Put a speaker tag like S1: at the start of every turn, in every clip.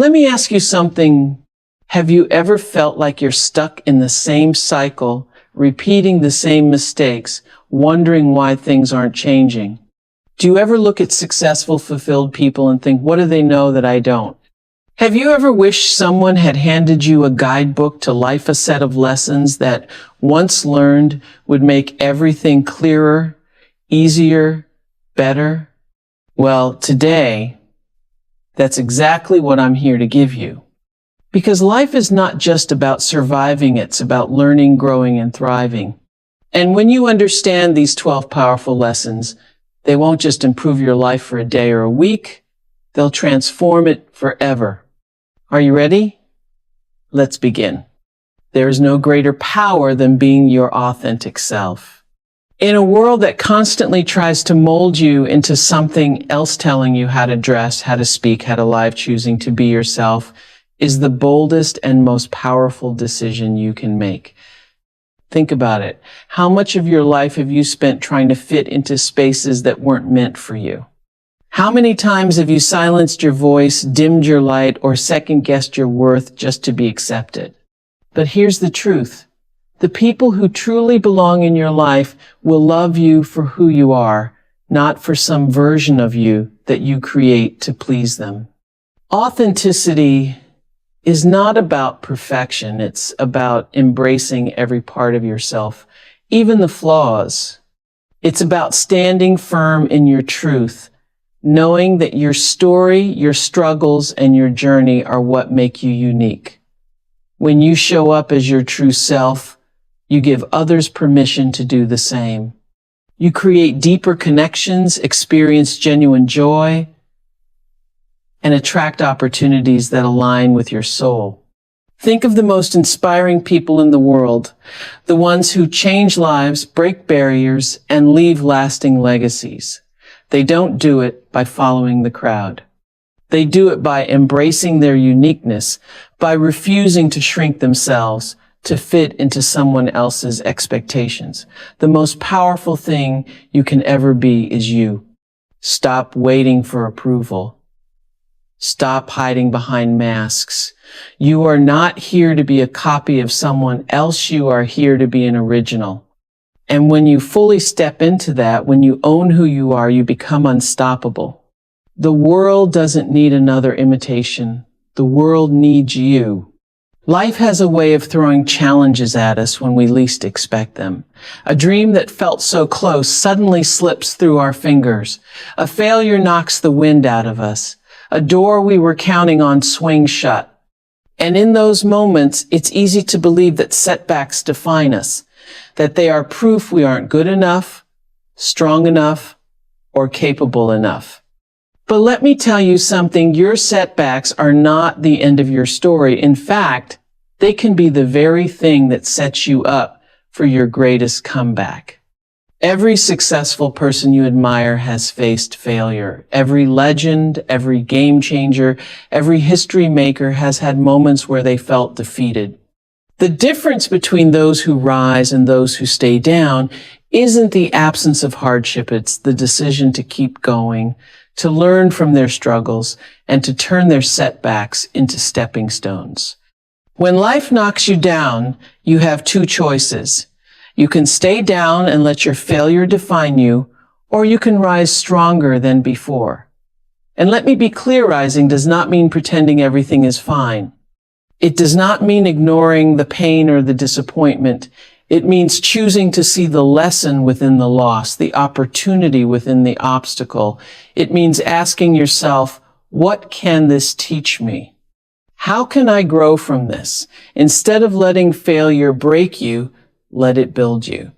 S1: Let me ask you something. Have you ever felt like you're stuck in the same cycle, repeating the same mistakes, wondering why things aren't changing? Do you ever look at successful, fulfilled people and think, what do they know that I don't? Have you ever wished someone had handed you a guidebook to life, a set of lessons that, once learned, would make everything clearer, easier, better? Well, today, that's exactly what I'm here to give you. Because life is not just about surviving, it's about learning, growing, and thriving. And when you understand these 12 powerful lessons, they won't just improve your life for a day or a week, they'll transform it forever. Are you ready? Let's begin. There is no greater power than being your authentic self. In a world that constantly tries to mold you into something else, telling you how to dress, how to speak, how to live, choosing to be yourself is the boldest and most powerful decision you can make. Think about it. How much of your life have you spent trying to fit into spaces that weren't meant for you? How many times have you silenced your voice, dimmed your light, or second-guessed your worth just to be accepted? But here's the truth. The people who truly belong in your life will love you for who you are, not for some version of you that you create to please them. Authenticity is not about perfection. It's about embracing every part of yourself, even the flaws. It's about standing firm in your truth, knowing that your story, your struggles, and your journey are what make you unique. When you show up as your true self, you give others permission to do the same. You create deeper connections, experience genuine joy, and attract opportunities that align with your soul. Think of the most inspiring people in the world, the ones who change lives, break barriers, and leave lasting legacies. They don't do it by following the crowd. They do it by embracing their uniqueness, by refusing to shrink themselves to fit into someone else's expectations. The most powerful thing you can ever be is you. Stop waiting for approval. Stop hiding behind masks. You are not here to be a copy of someone else. You are here to be an original. And when you fully step into that, when you own who you are, you become unstoppable. The world doesn't need another imitation. The world needs you. Life has a way of throwing challenges at us when we least expect them. A dream that felt so close suddenly slips through our fingers. A failure knocks the wind out of us. A door we were counting on swings shut. And in those moments, it's easy to believe that setbacks define us, that they are proof we aren't good enough, strong enough, or capable enough. But let me tell you something, your setbacks are not the end of your story. In fact, they can be the very thing that sets you up for your greatest comeback. Every successful person you admire has faced failure. Every legend, every game changer, every history maker has had moments where they felt defeated. The difference between those who rise and those who stay down isn't the absence of hardship, it's the decision to keep going, to learn from their struggles, and to turn their setbacks into stepping stones. When life knocks you down, you have two choices. You can stay down and let your failure define you, or you can rise stronger than before. And let me be clear, rising does not mean pretending everything is fine. It does not mean ignoring the pain or the disappointment. It means choosing to see the lesson within the loss, the opportunity within the obstacle. It means asking yourself, what can this teach me? How can I grow from this? Instead of letting failure break you, let it build you.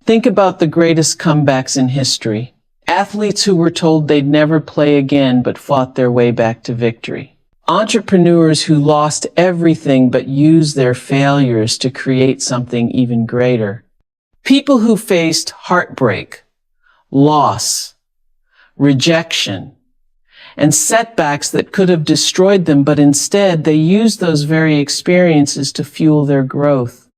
S1: Think about the greatest comebacks in history. Athletes who were told they'd never play again but fought their way back to victory. Entrepreneurs who lost everything but used their failures to create something even greater. People who faced heartbreak, loss, rejection, and setbacks that could have destroyed them, but instead they used those very experiences to fuel their growth.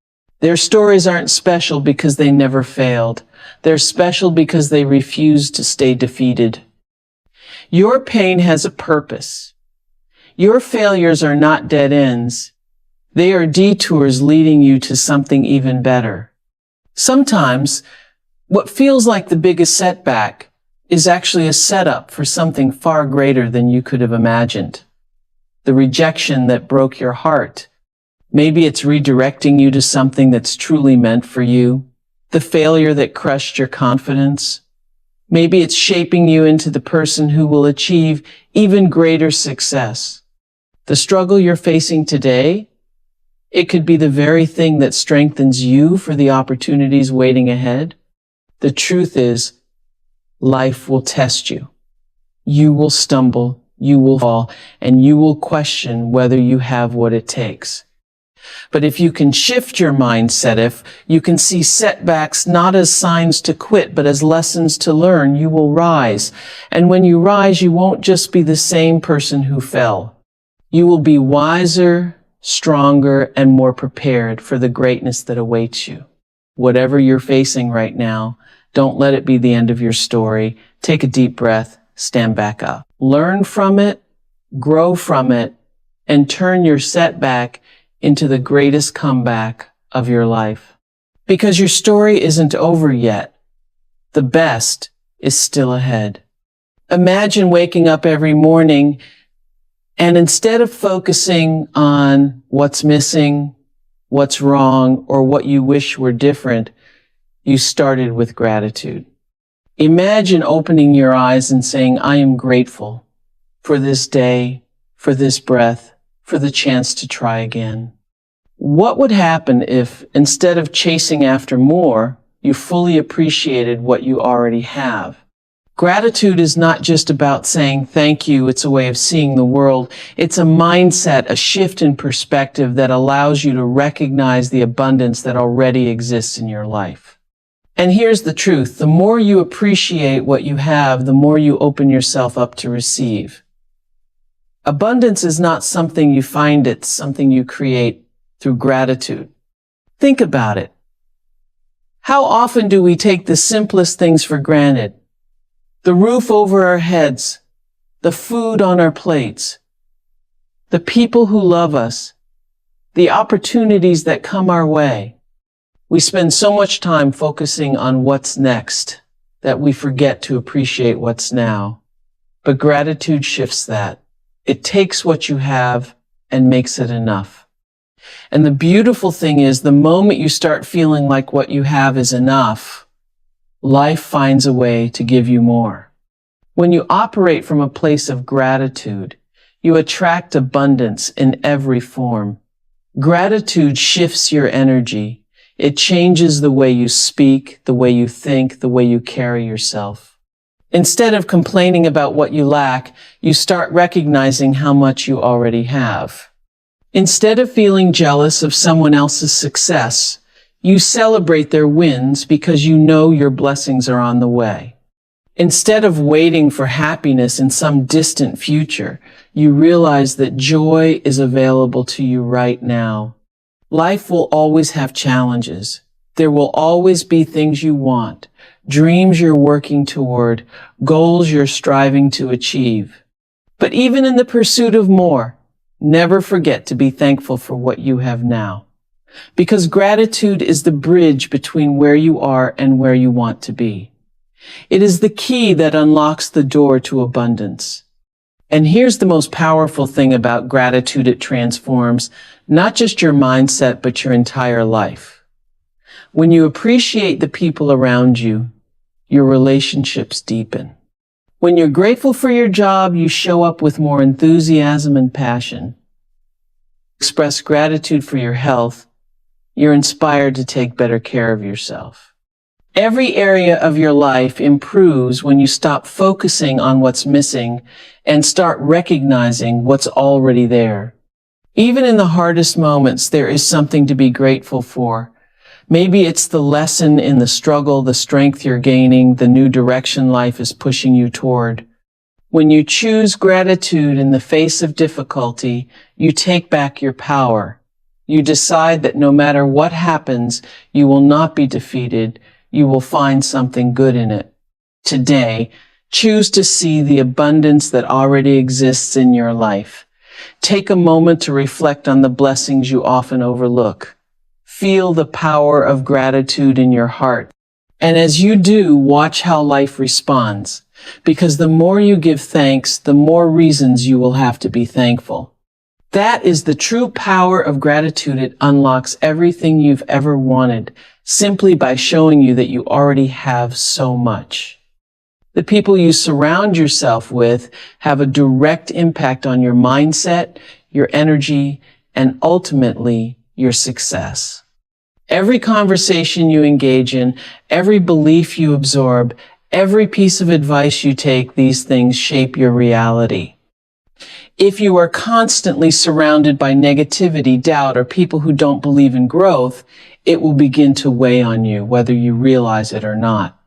S1: Their stories aren't special because they never failed. They're special because they refused to stay defeated. Your pain has a purpose. Your failures are not dead ends. They are detours leading you to something even better. Sometimes, what feels like the biggest setback is actually a setup for something far greater than you could have imagined. The rejection that broke your heart. Maybe it's redirecting you to something that's truly meant for you. The failure that crushed your confidence. Maybe it's shaping you into the person who will achieve even greater success. The struggle you're facing today, it could be the very thing that strengthens you for the opportunities waiting ahead. The truth is, life will test you. You will stumble, you will fall, and you will question whether you have what it takes. But if you can shift your mindset, if you can see setbacks not as signs to quit, but as lessons to learn, you will rise. And when you rise, you won't just be the same person who fell. You will be wiser, stronger, and more prepared for the greatness that awaits you. Whatever you're facing right now, don't let it be the end of your story. Take a deep breath, stand back up. Learn from it, grow from it, and turn your setback into the greatest comeback of your life. Because your story isn't over yet. The best is still ahead. Imagine waking up every morning and instead of focusing on what's missing, what's wrong, or what you wish were different, you started with gratitude. Imagine opening your eyes and saying, I am grateful for this day, for this breath, for the chance to try again. What would happen if, instead of chasing after more, you fully appreciated what you already have? Gratitude is not just about saying thank you, it's a way of seeing the world. It's a mindset, a shift in perspective that allows you to recognize the abundance that already exists in your life. And here's the truth, the more you appreciate what you have, the more you open yourself up to receive. Abundance is not something you find, it's something you create through gratitude. Think about it. How often do we take the simplest things for granted? The roof over our heads, the food on our plates, the people who love us, the opportunities that come our way. We spend so much time focusing on what's next that we forget to appreciate what's now. But gratitude shifts that. It takes what you have and makes it enough. And the beautiful thing is, the moment you start feeling like what you have is enough, life finds a way to give you more. When you operate from a place of gratitude, you attract abundance in every form. Gratitude shifts your energy. It changes the way you speak, the way you think, the way you carry yourself. Instead of complaining about what you lack, you start recognizing how much you already have. Instead of feeling jealous of someone else's success, you celebrate their wins because you know your blessings are on the way. Instead of waiting for happiness in some distant future, you realize that joy is available to you right now. Life will always have challenges. There will always be things you want, dreams you're working toward, goals you're striving to achieve. But even in the pursuit of more, never forget to be thankful for what you have now. Because gratitude is the bridge between where you are and where you want to be. It is the key that unlocks the door to abundance. And here's the most powerful thing about gratitude: it transforms not just your mindset, but your entire life. When you appreciate the people around you, your relationships deepen. When you're grateful for your job, you show up with more enthusiasm and passion. Express gratitude for your health, you're inspired to take better care of yourself. Every area of your life improves when you stop focusing on what's missing and start recognizing what's already there. Even in the hardest moments, there is something to be grateful for. Maybe it's the lesson in the struggle, the strength you're gaining, the new direction life is pushing you toward. When you choose gratitude in the face of difficulty, you take back your power. You decide that no matter what happens, you will not be defeated. You will find something good in it. Today, choose to see the abundance that already exists in your life. Take a moment to reflect on the blessings you often overlook. Feel the power of gratitude in your heart. And as you do, watch how life responds. Because the more you give thanks, the more reasons you will have to be thankful. That is the true power of gratitude. It unlocks everything you've ever wanted, simply by showing you that you already have so much. The people you surround yourself with have a direct impact on your mindset, your energy, and ultimately your success. Every conversation you engage in, every belief you absorb, every piece of advice you take, these things shape your reality. If you are constantly surrounded by negativity, doubt, or people who don't believe in growth, it will begin to weigh on you, whether you realize it or not.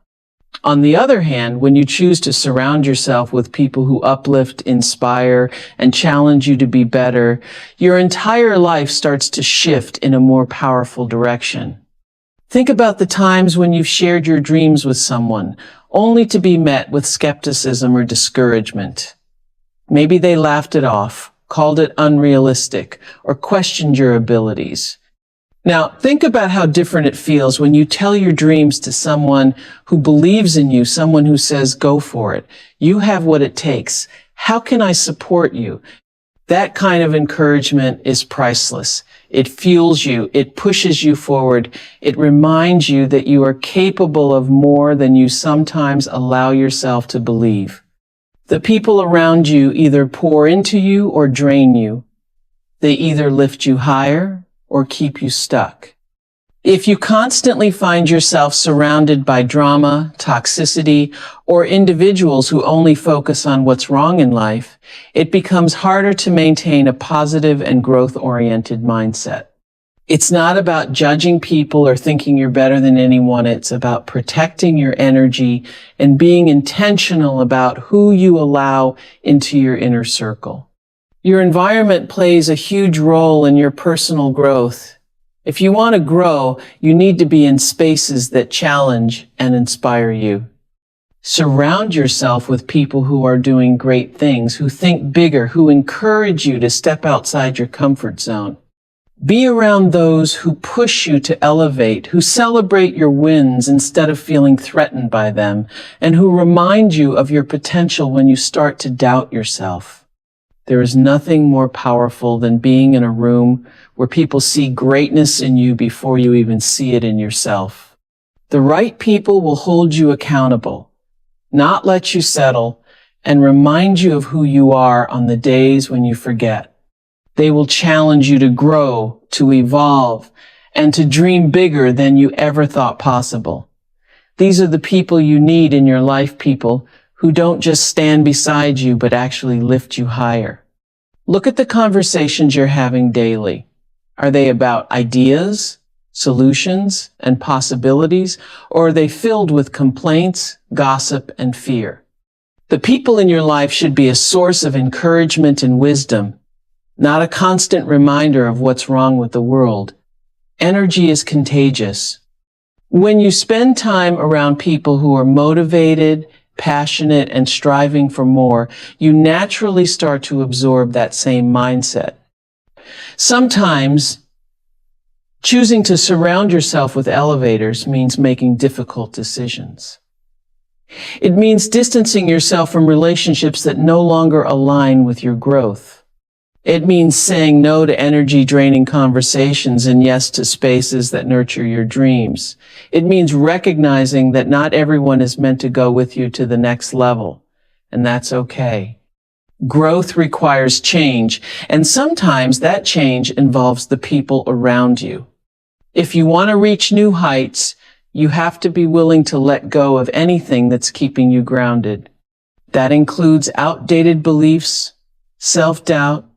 S1: On the other hand, when you choose to surround yourself with people who uplift, inspire, and challenge you to be better, your entire life starts to shift in a more powerful direction. Think about the times when you've shared your dreams with someone, only to be met with skepticism or discouragement. Maybe they laughed it off, called it unrealistic, or questioned your abilities. Now, think about how different it feels when you tell your dreams to someone who believes in you, someone who says, go for it. You have what it takes. How can I support you? That kind of encouragement is priceless. It fuels you. It pushes you forward. It reminds you that you are capable of more than you sometimes allow yourself to believe. The people around you either pour into you or drain you. They either lift you higher or keep you stuck. If you constantly find yourself surrounded by drama, toxicity, or individuals who only focus on what's wrong in life, it becomes harder to maintain a positive and growth-oriented mindset. It's not about judging people or thinking you're better than anyone. It's about protecting your energy and being intentional about who you allow into your inner circle. Your environment plays a huge role in your personal growth. If you want to grow, you need to be in spaces that challenge and inspire you. Surround yourself with people who are doing great things, who think bigger, who encourage you to step outside your comfort zone. Be around those who push you to elevate, who celebrate your wins instead of feeling threatened by them, and who remind you of your potential when you start to doubt yourself. There is nothing more powerful than being in a room where people see greatness in you before you even see it in yourself. The right people will hold you accountable, not let you settle, and remind you of who you are on the days when you forget. They will challenge you to grow, to evolve, and to dream bigger than you ever thought possible. These are the people you need in your life, people who don't just stand beside you, but actually lift you higher. Look at the conversations you're having daily. Are they about ideas, solutions, and possibilities, or are they filled with complaints, gossip, and fear? The people in your life should be a source of encouragement and wisdom, not a constant reminder of what's wrong with the world. Energy is contagious. When you spend time around people who are motivated, passionate, and striving for more, you naturally start to absorb that same mindset. Sometimes, choosing to surround yourself with elevators means making difficult decisions. It means distancing yourself from relationships that no longer align with your growth. It means saying no to energy-draining conversations and yes to spaces that nurture your dreams. It means recognizing that not everyone is meant to go with you to the next level, and that's okay. Growth requires change, and sometimes that change involves the people around you. If you want to reach new heights, you have to be willing to let go of anything that's keeping you grounded. That includes outdated beliefs, self-doubt,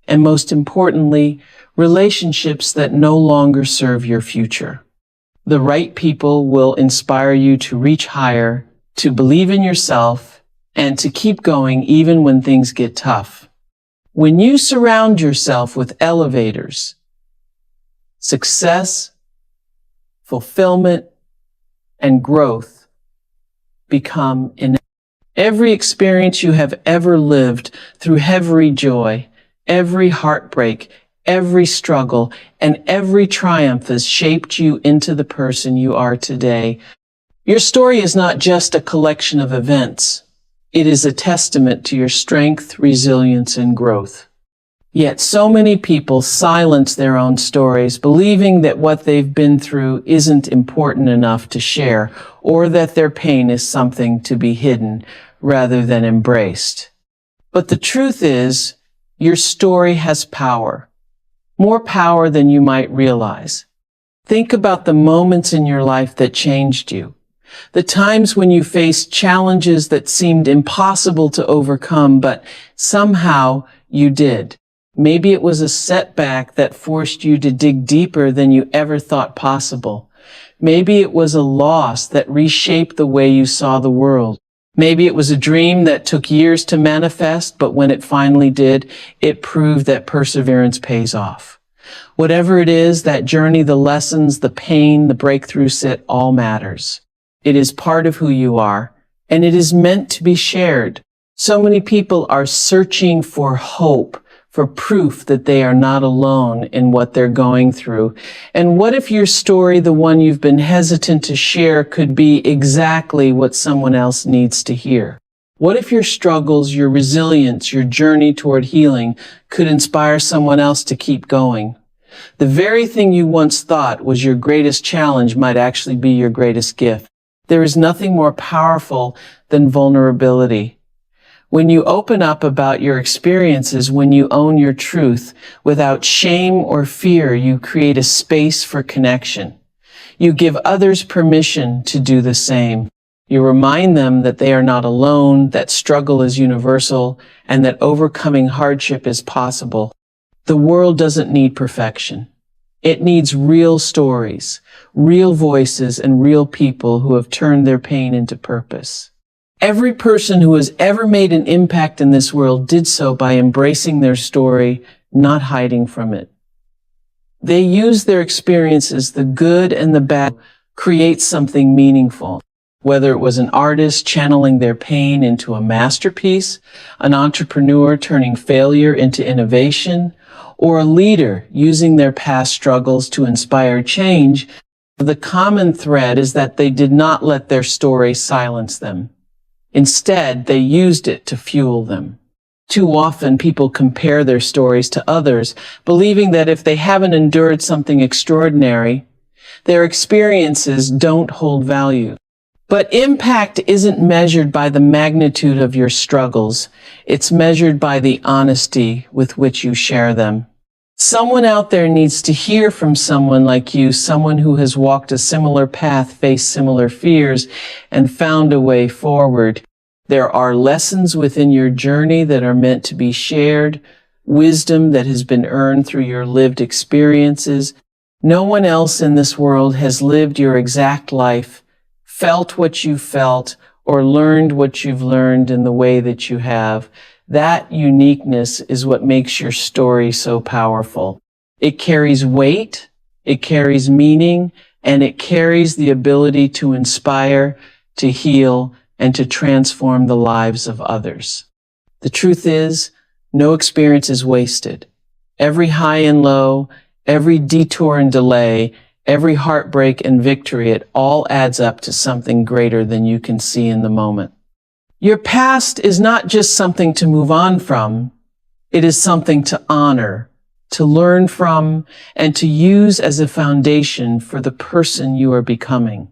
S1: and most importantly, relationships that no longer serve your future. The right people will inspire you to reach higher, to believe in yourself, and to keep going even when things get tough. When you surround yourself with elevators, success, fulfillment, and growth become inevitable. Every experience you have ever lived, through every joy, Every heartbreak, every struggle, and every triumph has shaped you into the person you are today. Your story is not just a collection of events. It is a testament to your strength, resilience, and growth. Yet so many people silence their own stories, believing that what they've been through isn't important enough to share, or that their pain is something to be hidden rather than embraced. But the truth is, your story has power, more power than you might realize. Think about the moments in your life that changed you, the times when you faced challenges that seemed impossible to overcome, but somehow you did. Maybe it was a setback that forced you to dig deeper than you ever thought possible. Maybe it was a loss that reshaped the way you saw the world. Maybe it was a dream that took years to manifest, but when it finally did, it proved that perseverance pays off. Whatever it is, that journey, the lessons, the pain, the breakthroughs, it all matters. It is part of who you are, and it is meant to be shared. So many people are searching for hope, for proof that they are not alone in what they're going through. And what if your story, the one you've been hesitant to share, could be exactly what someone else needs to hear? What if your struggles, your resilience, your journey toward healing could inspire someone else to keep going? The very thing you once thought was your greatest challenge might actually be your greatest gift. There is nothing more powerful than vulnerability. When you open up about your experiences, when you own your truth, without shame or fear, you create a space for connection. You give others permission to do the same. You remind them that they are not alone, that struggle is universal, and that overcoming hardship is possible. The world doesn't need perfection. It needs real stories, real voices, and real people who have turned their pain into purpose. Every person who has ever made an impact in this world did so by embracing their story, not hiding from it. They used their experiences, the good and the bad, to create something meaningful. Whether it was an artist channeling their pain into a masterpiece, an entrepreneur turning failure into innovation, or a leader using their past struggles to inspire change, the common thread is that they did not let their story silence them. Instead, they used it to fuel them. Too often, people compare their stories to others, believing that if they haven't endured something extraordinary, their experiences don't hold value. But impact isn't measured by the magnitude of your struggles. It's measured by the honesty with which you share them. Someone out there needs to hear from someone like you, someone who has walked a similar path, faced similar fears, and found a way forward. There are lessons within your journey that are meant to be shared, wisdom that has been earned through your lived experiences. No one else in this world has lived your exact life, felt what you felt, or learned what you've learned in the way that you have. That uniqueness is what makes your story so powerful. It carries weight, it carries meaning, and it carries the ability to inspire, to heal, and to transform the lives of others. The truth is, no experience is wasted. Every high and low, every detour and delay, every heartbreak and victory, it all adds up to something greater than you can see in the moment. Your past is not just something to move on from. It is something to honor, to learn from, and to use as a foundation for the person you are becoming.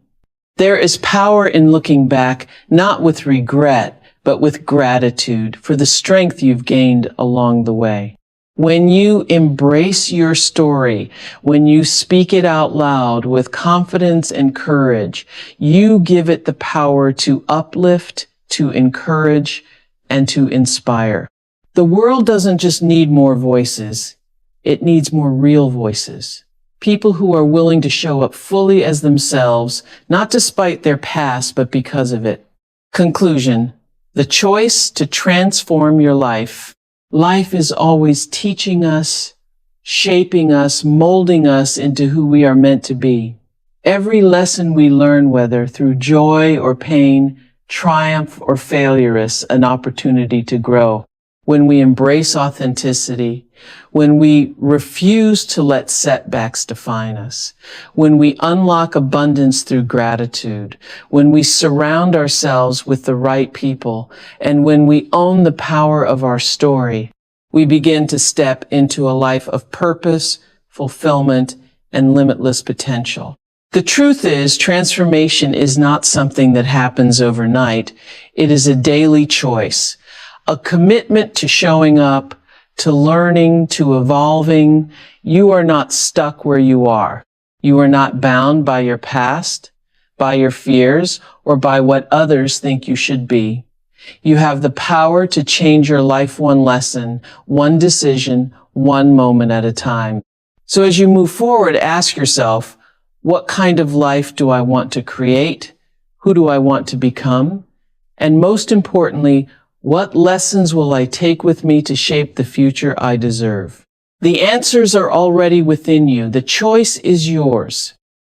S1: There is power in looking back, not with regret, but with gratitude for the strength you've gained along the way. When you embrace your story, when you speak it out loud with confidence and courage, you give it the power to uplift, to encourage, and to inspire. The world doesn't just need more voices, it needs more real voices. People who are willing to show up fully as themselves, not despite their past, but because of it. Conclusion: the choice to transform your life. Life is always teaching us, shaping us, molding us into who we are meant to be. Every lesson we learn, whether through joy or pain, triumph or failure, is an opportunity to grow. when we embrace authenticity, when we refuse to let setbacks define us, when we unlock abundance through gratitude, when we surround ourselves with the right people, and when we own the power of our story, we begin to step into a life of purpose, fulfillment, and limitless potential. The truth is, transformation is not something that happens overnight. It is a daily choice, a commitment to showing up, to learning, to evolving. You are not stuck where you are. You are not bound by your past, by your fears, or by what others think you should be. You have the power to change your life one lesson, one decision, one moment at a time. So as you move forward, ask yourself, what kind of life do I want to create? Who do I want to become? And most importantly, what lessons will I take with me to shape the future I deserve? The answers are already within you. The choice is yours.